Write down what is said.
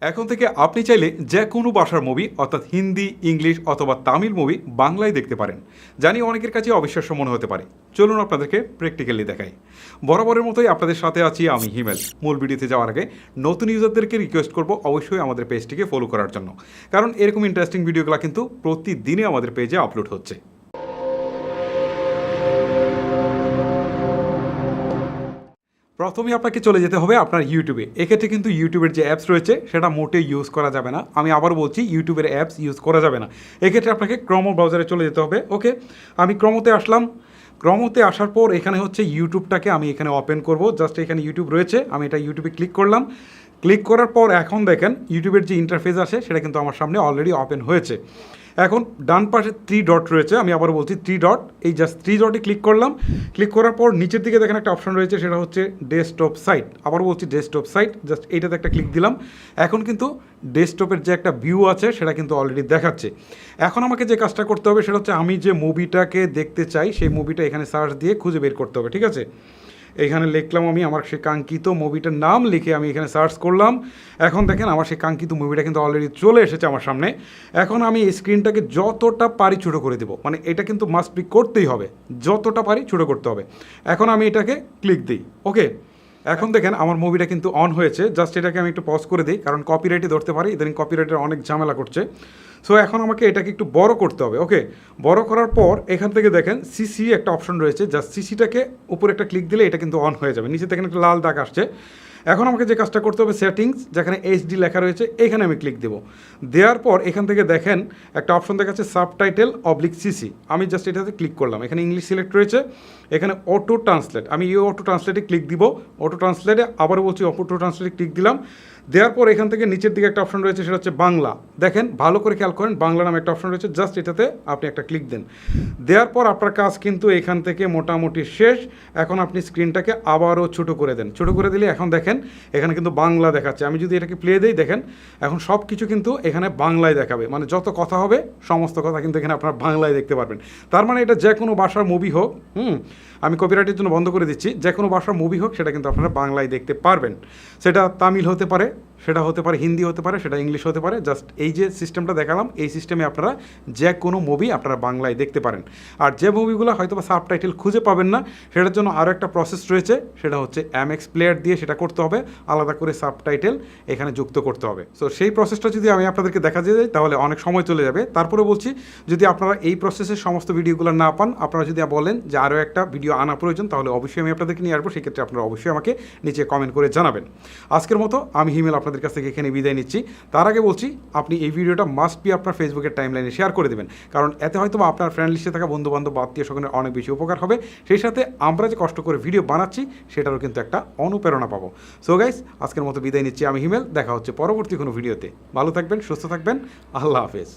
এখন থেকে আপনি চাইলে যে কোনো ভাষার মুভি অর্থাৎ হিন্দি, ইংলিশ অথবা তামিল মুভি বাংলায় দেখতে পারেন। জানি অনেকের কাছে অবিশ্বাস্য মনে হতে পারে, চলুন আপনাদেরকে প্র্যাকটিক্যালি দেখাই। বরাবরের মতোই আপনাদের সাথে আছি আমি হিমেল। মূল ভিডিওতে যাওয়ার আগে নতুন ইউজারদেরকে রিকোয়েস্ট করব অবশ্যই আমাদের পেজটিকে ফলো করার জন্য, কারণ এরকম ইন্টারেস্টিং ভিডিওগুলো কিন্তু প্রতিদিনই আমাদের পেজে আপলোড হচ্ছে। প্রথমে আপনাকে চলে যেতে হবে আপনার ইউটিউবে। এক্ষেত্রে কিন্তু ইউটিউবের যে অ্যাপস রয়েছে সেটা মোটেই ইউজ করা যাবে না। আমি আবার বলছি, ইউটিউবের অ্যাপস ইউজ করা যাবে না। এক্ষেত্রে আপনাকে ক্রোম ব্রাউজারে চলে যেতে হবে। ওকে, আমি ক্রোমোতে আসলাম। ক্রোমোতে আসার পর এখানে হচ্ছে ইউটিউবটাকে আমি এখানে ওপেন করব। জাস্ট এখানে ইউটিউব রয়েছে, আমি এটা ইউটিউবে ক্লিক করলাম। ক্লিক করার পর এখন দেখেন ইউটিউবের যে ইন্টারফেস আসে সেটা কিন্তু আমার সামনে অলরেডি ওপেন হয়েছে। এখন ডান পাশে 3 ডট রয়েছে, আমি আবার বলছি 3 ডট, এই জাস্ট 3 ডটে ক্লিক করলাম। ক্লিক করার পর নিচের দিকে দেখেন একটা অপশন রয়েছে, সেটা হচ্ছে ডেস্কটপ সাইট। আবার বলছি ডেস্কটপ সাইট, জাস্ট এইটাতে একটা ক্লিক দিলাম। এখন কিন্তু ডেস্কটপের যে একটা ভিউ আছে সেটা কিন্তু অলরেডি দেখাচ্ছে। এখন আমাকে যে কাজটা করতে হবে সেটা হচ্ছে আমি যে মুভিটাকে দেখতে চাই সেই মুভিটা এখানে সার্চ দিয়ে খুঁজে বের করতে হবে। ঠিক আছে, এখানে লিখলাম আমি আমার সেই কাঙ্ক্ষিত মুভিটার নাম, লিখে আমি এখানে সার্চ করলাম। এখন দেখেন আমার সেই কাঙ্ক্ষিত মুভিটা কিন্তু অলরেডি চলে এসেছে আমার সামনে। এখন আমি এই স্ক্রিনটাকে যতটা পারি ছোটো করে দেবো, মানে এটা কিন্তু মাস্ট বি করতেই হবে, যতটা পারি ছোটো করতে হবে। এখন আমি এটাকে ক্লিক দিই। ওকে, এখন দেখেন আমার মুভিটা কিন্তু অন হয়েছে। জাস্ট এটাকে আমি একটু পজ করে দিই, কারণ কপিরাইটে ধরতে পারি, ইদানিং কপিরাইটের অনেক ঝামেলা করছে। সো এখন আমাকে এটাকে একটু বড় করতে হবে। ওকে, বড় করার পর এখান থেকে দেখেন সিসি একটা অপশন রয়েছে, জাস্ট সিসিটাকে উপরে একটা ক্লিক দিলে এটা কিন্তু অন হয়ে যাবে। নিচে দেখেন একটা লাল দাগ আসছে। এখন আমাকে যে কাজটা করতে হবে, সেটিংস যেখানে এইচডি লেখা রয়েছে এখানে আমি ক্লিক দেবো। দেওয়ার পর এখান থেকে দেখেন একটা অপশন দেখাচ্ছে সাবটাইটেল অবলিক সিসি। আমি জাস্ট এটাতে ক্লিক করলাম। এখানে ইংলিশ সিলেক্ট রয়েছে, এখানে অটো ট্রান্সলেট, আমি এই অটো ট্রান্সলেটে ক্লিক দিব। অটো ট্রান্সলেটে আবারও বলছি অটো ট্রান্সলেটে ক্লিক দিলাম। দেওয়ার পর এখান থেকে নিচের দিকে একটা অপশন রয়েছে, সেটা হচ্ছে বাংলা। দেখেন ভালো করে খেয়াল করেন, বাংলা নামে একটা অপশন রয়েছে, জাস্ট এটাতে আপনি একটা ক্লিক দেন। দেওয়ার পর আপনার কাজ কিন্তু এখান থেকে মোটামুটি শেষ। এখন আপনি স্ক্রিনটাকে আবারও ছোটো করে দেন। ছোটো করে দিলে এখন দেখেন এখানে কিন্তু বাংলা দেখাচ্ছে। আমি যদি এটাকে প্লে দিই, দেখেন এখন সব কিছু কিন্তু এখানে বাংলায় দেখাবে, মানে যত কথা হবে সমস্ত কথা কিন্তু এখানে আপনার বাংলায় দেখতে পারবেন। তার মানে এটা যে কোনো ভাষার মুভি হোক, আমি কপিরাইটের জন্য বন্ধ করে দিচ্ছি, যে কোনো ভাষার মুভি হোক সেটা কিন্তু আপনারা বাংলায় দেখতে পারবেন। সেটা তামিল হতে পারে, সেটা হতে পারে হিন্দি হতে পারে, সেটা ইংলিশ হতে পারে। জাস্ট এই যে সিস্টেমটা দেখালাম, এই সিস্টেমে আপনারা যে কোনো মুভি আপনারা বাংলায় দেখতে পারেন। আর যে মুভিগুলো হয়তো বা সাবটাইটেল খুঁজে পাবেন না, সেটার জন্য আরও একটা প্রসেস রয়েছে, সেটা হচ্ছে এমএক্স প্লেয়ার দিয়ে সেটা করতে হবে, আলাদা করে সাবটাইটেল এখানে যুক্ত করতে হবে। সো সেই প্রসেসটা যদি আমি আপনাদেরকে দেখা যায় তাহলে অনেক সময় চলে যাবে। তারপরে বলছি, যদি আপনারা এই প্রসেসের সমস্ত ভিডিওগুলো না পান, আপনারা যদি বলেন যে আরও একটা ভিডিও আনা প্রয়োজন, তাহলে অবশ্যই আমি আপনাদেরকে নিয়ে আসবো। সেক্ষেত্রে আপনারা অবশ্যই আমাকে নিচে কমেন্ট করে জানাবেন। আজকের মতো আমি হিমেল আপনাদের কাছ থেকে এখানে বিদায় নিচ্ছি। তার আগে বলছি, আপনি এই ভিডিওটা মাস্ট বি আপনার ফেসবুকের টাইমলাইনে শেয়ার করে দেবেন, কারণ এতে হয়তো আপনার ফ্রেন্ড লিস্টে থাকা বন্ধুবান্ধব আত্মীয় স্বজনের অনেক বেশি উপকার হবে। সেই সাথে আমরা যে কষ্ট করে ভিডিও বানাচ্ছি সেটারও কিন্তু একটা অনুপ্রেরণা পাবো। সো গাইস, আজকের মতো বিদায় নিচ্ছি আমি হিমেল। দেখা হচ্ছে পরবর্তী কোনো ভিডিওতে। ভালো থাকবেন, সুস্থ থাকবেন, আল্লাহ হাফেজ।